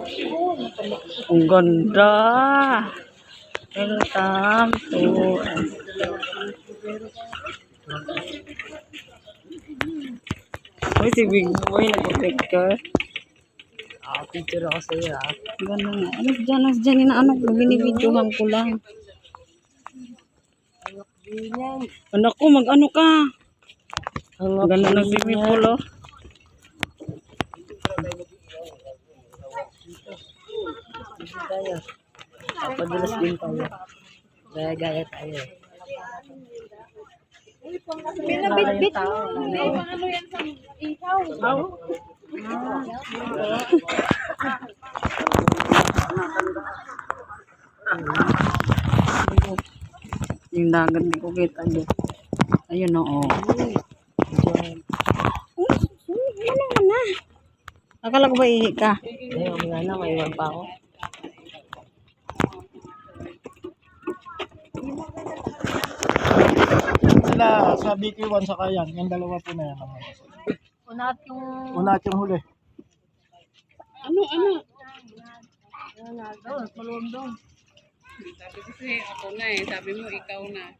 Ang ganda. Welcome to Uy, si Big Boy nag-picture. Picture ako sa iyo. Ganda nga. Anas dyan, inaano ko, binibidyohan ko lang. Anak ko, mag-ano ka? Ang ganda ng swimming pool, oh. Tayo. Papadulas din tayo. Gaya-gaya tayo. Pinabitbit mo. Ano yan sa ikaw? Yung dagat, di ko kita dyan. Ayun, oo. Ano na? Akala ko ba ihi ka? Ayun, nga na, may iwan pa ako. Sila sa BQ1 sa Kayan, yung dalawa po na yan. Unat yung huli. Ano? Sabi kasi ako na eh. Sabi mo ikaw na.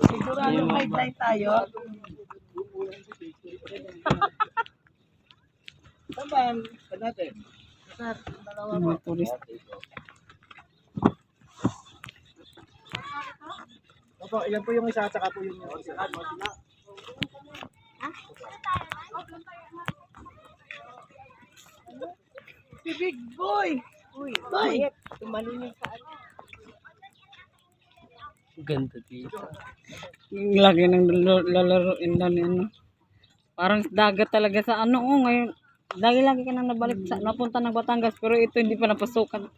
Sigurado may flight tayo. Saan natin? Mga turist. Opo, ilan po yung isa at saka po yung isa. Si Big Boy! Boy! Ganda dito. Yung lagi ng lalaroin na ni ano. Parang dagat talaga sa ano. Oh, ngayon, lagi ka nang nabalik sa, napunta ng Batangas. Pero ito hindi pa napasukan.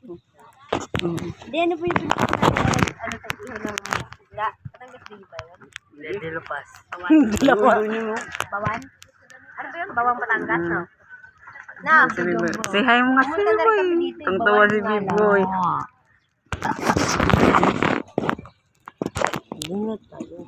Di ano po yung ano sa iyo ng isla? Batangas din ba yun? Hindi lupas. Bawan? Ano ba yun? Bawang Batangas, no? Na, Si Big Boy. Say hi mga si Big Boy. Tungtawa si Big Boy. Bunot tayo.